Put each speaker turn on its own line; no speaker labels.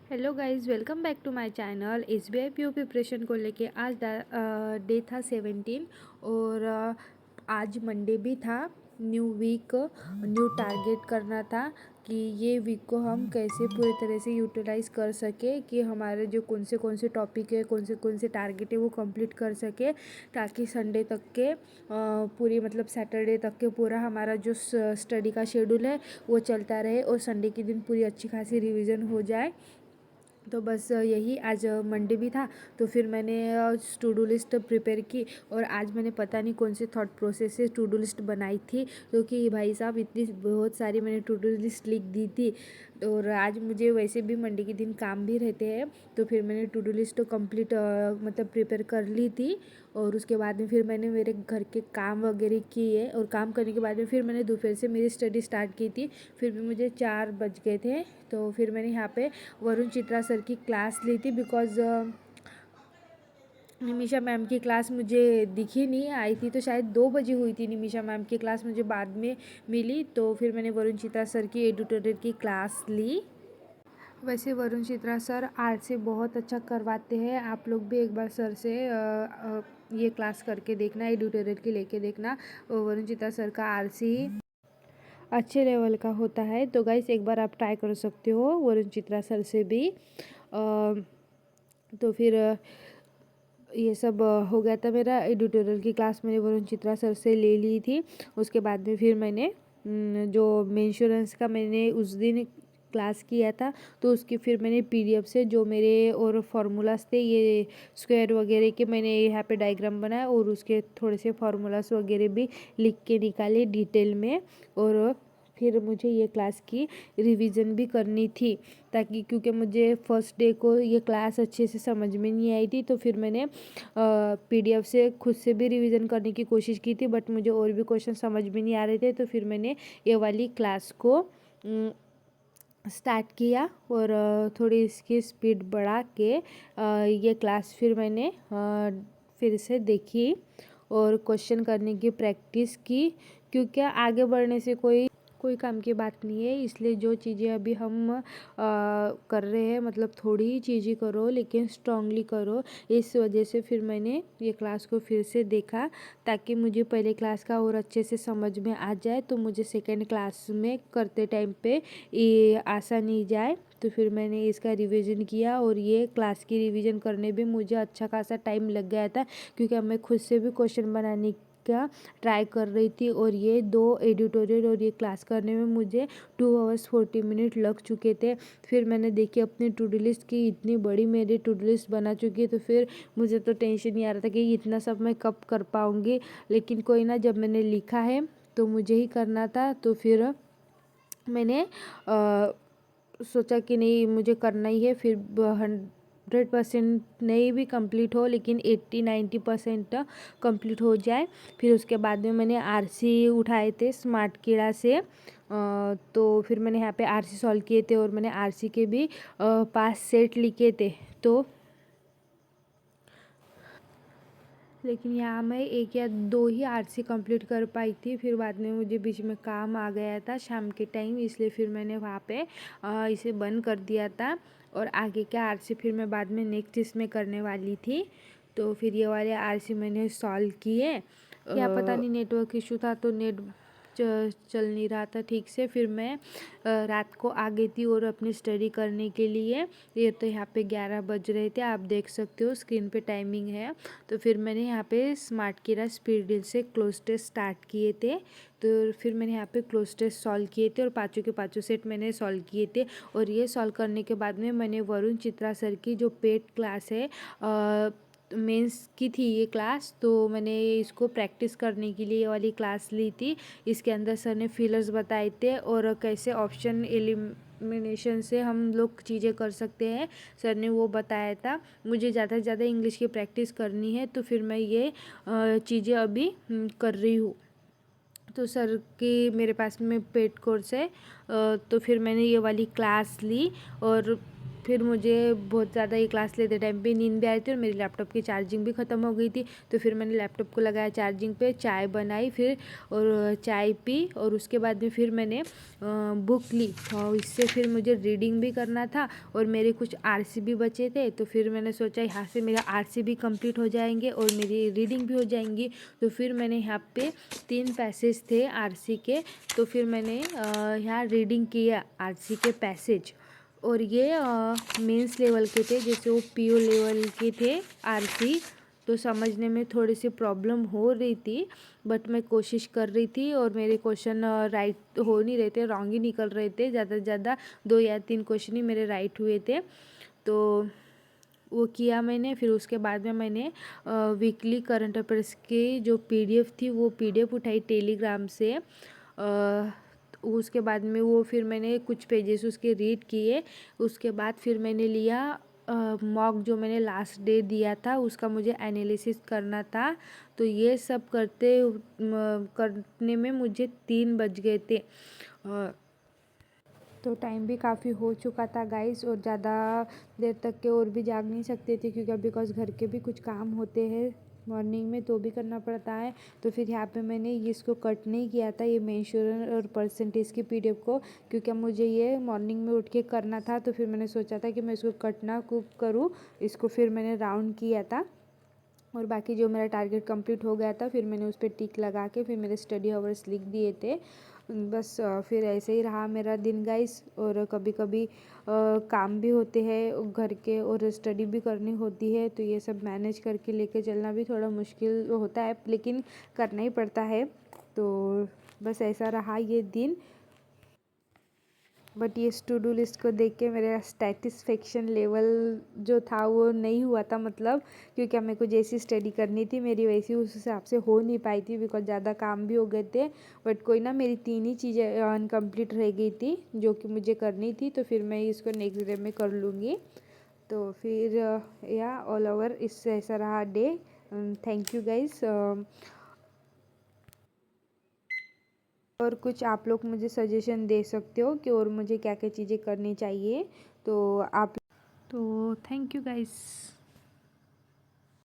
Hello guys, welcome back to my channel. SBI PO preparation को लेके आज day था 17 और आज मंडे भी था। न्यू वीक, न्यू टारगेट करना था कि ये वीक को हम कैसे पूरी तरह से यूटिलाइज कर सके कि हमारे जो कौन से टॉपिक है, कौन से टारगेट है वो कंप्लीट कर सके, ताकि संडे तक के पूरी मतलब सैटरडे तक के पूरा हमारा जो स्टडी का शेड्यूल है वो चलता रहे और संडे के दिन पूरी अच्छी खासी रिवीजन हो जाए। तो बस यही आज मंडे भी था, तो फिर मैंने टू डू लिस्ट प्रिपेयर की और आज मैंने पता नहीं कौन से थॉट प्रोसेस से टू डू लिस्ट बनाई थी, क्योंकि भाई साहब इतनी बहुत सारी मैंने टू डू लिस्ट लिख दी थी। और आज मुझे वैसे भी मंडे के दिन काम भी रहते हैं, तो फिर मैंने टू डू लिस्ट तो कंप्लीट मतलब प्रिपेयर कर ली थी। और उसके बाद में फिर मैंने मेरे घर के काम वगैरह किए और काम करने के बाद में फिर मैंने दोपहर से मेरी स्टडी स्टार्ट की थी। फिर भी मुझे 4 बज गए थे, तो फिर मैंने यहाँ पे वरुण चित्रा सर की क्लास ली थी, बिकॉज़ निमिषा मैम की क्लास मुझे दिखी नहीं, आई थी तो शायद 2 बजे हुई थी निमिषा मैम की क्लास, मुझे बाद में मिली। तो फिर मैंने वरुण चित्रा सर की एडिटोरियल की क्लास ली। वैसे वरुण चित्रा सर आर्ट से बहुत अच्छा करवाते हैं, आप लोग भी एक बार सर से ये क्लास करके देखना, एडिटोरियल की लेके देखना। वरुण चित्रा सर का आरसी अच्छे लेवल का होता है, तो गाइस एक बार आप ट्राई कर सकते हो वरुण चित्रा सर से भी। तो फिर ये सब हो गया था। मेरा एडिटोरियल की क्लास मैंने वरुण चित्रा सर से ले ली थी। उसके बाद में फिर मैंने जो मेंश्योरेंस का मैंने उस दिन क्लास किया था, तो उसकी फिर मैंने पीडीएफ से जो मेरे और फार्मूलाज थे, ये स्क्वायर वगैरह के, मैंने यहाँ पे डायग्राम बनाया और उसके थोड़े से फार्मूलाज वगैरह भी लिख के निकाले डिटेल में। और फिर मुझे ये क्लास की रिवीजन भी करनी थी, ताकि क्योंकि मुझे फर्स्ट डे को ये क्लास अच्छे से समझ में नहीं आई थी, तो फिर मैंने पीडीएफ से खुद से भी रिवीजन करने की कोशिश की थी, बट मुझे और भी क्वेश्चन समझ में नहीं आ रहे थे। तो फिर मैंने ये वाली क्लास को स्टार्ट किया और थोड़ी इसकी स्पीड बढ़ा के ये क्लास फिर मैंने फिर से देखी और क्वेश्चन करने की प्रैक्टिस की, क्योंकि आगे बढ़ने से कोई काम की बात नहीं है। इसलिए जो चीज़ें अभी हम कर रहे हैं, मतलब थोड़ी ही चीज़ें करो लेकिन स्ट्रांगली करो। इस वजह से फिर मैंने ये क्लास को फिर से देखा, ताकि मुझे पहले क्लास का और अच्छे से समझ में आ जाए, तो मुझे सेकेंड क्लास में करते टाइम पे ये आसानी जाए। तो फिर मैंने इसका रिवीजन किया और ये क्लास की रिवीजन करने में मुझे अच्छा खासा टाइम लग गया था, क्योंकि मैं खुद से भी क्वेश्चन बनाने का ट्राई कर रही थी। और ये 2 एडिटोरियल और ये क्लास करने में मुझे 2 आवर्स 40 मिनट लग चुके थे। फिर मैंने देखी अपनी टू डू लिस्ट की, इतनी बड़ी मेरी टू डू लिस्ट बना चुकी है, तो फिर मुझे तो टेंशन नहीं आ रहा था कि इतना सब मैं कब कर पाऊँगी। लेकिन कोई ना, जब मैंने लिखा है तो मुझे ही करना था, तो फिर मैंने सोचा कि नहीं, मुझे करना ही है। फिर 100% नहीं भी कंप्लीट हो, लेकिन 80-90% कंप्लीट हो जाए। फिर उसके बाद में मैंने आरसी उठाए थे स्मार्ट कीड़ा से, तो फिर मैंने यहाँ पे आरसी सॉल्व किए थे और मैंने आरसी के भी 5 सेट लिखे थे। तो लेकिन यहाँ मैं 1 या 2 ही आरसी कंप्लीट कर पाई थी। फिर बाद में मुझे बीच में काम आ गया था शाम के टाइम, इसलिए फिर मैंने वहाँ पे इसे बंद कर दिया था। और आगे के आरसी फिर मैं बाद में नेक्स्ट इसमें करने वाली थी। तो फिर ये वाले आरसी मैंने सॉल्व किए। या पता नहीं नेटवर्क इशू था, तो नेट चल नहीं रहा था ठीक से। फिर मैं रात को आ गई थी और अपनी स्टडी करने के लिए। ये तो यहाँ पे 11 बज रहे थे, आप देख सकते हो स्क्रीन पे टाइमिंग है। तो फिर मैंने यहाँ पे स्मार्ट कीड़ा स्पीड डील से क्लोज टेस्ट स्टार्ट किए थे। तो फिर मैंने यहाँ पे क्लोज टेस्ट सॉल्व किए थे और पाँचों के पाँचों सेट मैंने सॉल्व किए थे। और ये सॉल्व करने के बाद में मैंने वरुण चित्रा सर की जो पेड क्लास है, मेंस की थी ये क्लास, तो मैंने इसको प्रैक्टिस करने के लिए ये वाली क्लास ली थी। इसके अंदर सर ने फिलर्स बताए थे और कैसे ऑप्शन एलिमिनेशन से हम लोग चीज़ें कर सकते हैं, सर ने वो बताया था। मुझे ज़्यादा से ज़्यादा इंग्लिश की प्रैक्टिस करनी है, तो फिर मैं ये चीज़ें अभी कर रही हूँ। तो सर की मेरे पास में पेड कोर्स है, तो फिर मैंने ये वाली क्लास ली और फिर मुझे बहुत ज़्यादा ये क्लास लेते टाइम पे नींद भी आई थी और मेरी लैपटॉप की चार्जिंग भी ख़त्म हो गई थी। तो फिर मैंने लैपटॉप को लगाया चार्जिंग पे, चाय बनाई फिर और चाय पी और उसके बाद में फिर मैंने बुक ली और इससे फिर मुझे रीडिंग भी करना था और मेरे कुछ आरसी भी बचे थे। तो फिर मैंने सोचा यहाँ से मेरा आरसी भी कंप्लीट हो जाएंगे और मेरी रीडिंग भी हो जाएंगी। तो फिर मैंने यहाँ पे 3 पैसेज थे आरसी के, तो फिर मैंने यहाँ रीडिंग किया आरसी के पैसेज। और ये मेंस लेवल के थे, जैसे वो पीओ लेवल के थे आरसी। तो समझने में थोड़ी सी प्रॉब्लम हो रही थी, बट मैं कोशिश कर रही थी और मेरे क्वेश्चन राइट हो नहीं रहे थे, रॉन्ग ही निकल रहे थे। ज़्यादा से ज़्यादा 2 या 3 क्वेश्चन ही मेरे राइट हुए थे। तो वो किया मैंने। फिर उसके बाद में मैंने वीकली करंट अफेयर्स की जो पीडीएफ थी वो पीडीएफ उठाई टेलीग्राम से। उसके बाद में वो फिर मैंने कुछ पेजेस उसके रीड किए। उसके बाद फिर मैंने लिया मॉक, जो मैंने लास्ट डे दिया था उसका मुझे एनालिसिस करना था। तो ये सब करने में मुझे 3 बज गए थे। तो टाइम भी काफ़ी हो चुका था गाइस, और ज़्यादा देर तक के और भी जाग नहीं सकते थे क्योंकि बिकॉज़ घर के भी कुछ काम होते हैं मॉर्निंग में, तो भी करना पड़ता है। तो फिर यहाँ पे मैंने इसको कट नहीं किया था, ये मेंशन और परसेंटेज की पीडीएफ को, क्योंकि मुझे ये मॉर्निंग में उठ के करना था। तो फिर मैंने सोचा था कि मैं इसको कट ना करूँ, इसको फिर मैंने राउंड किया था और बाकी जो मेरा टारगेट कंप्लीट हो गया था फिर मैंने उस पर टिक लगा के फिर मेरे स्टडी आवर्स लिख दिए थे। बस फिर ऐसे ही रहा मेरा दिन गाइस। और कभी कभी काम भी होते हैं घर के और स्टडी भी करनी होती है, तो ये सब मैनेज करके लेके चलना भी थोड़ा मुश्किल होता है, लेकिन करना ही पड़ता है। तो बस ऐसा रहा ये दिन। बट ये टू डू लिस्ट को देख के मेरा सेटिस्फेक्शन लेवल जो था वो नहीं हुआ था, मतलब क्योंकि मेरे को जैसी स्टडी करनी थी मेरी वैसी उस हिसाब से हो नहीं पाई थी, बिकॉज ज़्यादा काम भी हो गए थे। बट कोई ना, मेरी 3 ही चीज़ें अनकम्प्लीट रह गई थी जो कि मुझे करनी थी, तो फिर मैं इसको नेक्स्ट डे में कर लूँगी। तो फिर या ऑल ओवर इस ऐसा रहा डे। Thank you guys. और कुछ आप लोग मुझे सजेशन दे सकते हो कि और मुझे क्या क्या चीज़ें करनी चाहिए, तो आप, तो थैंक यू गाइस।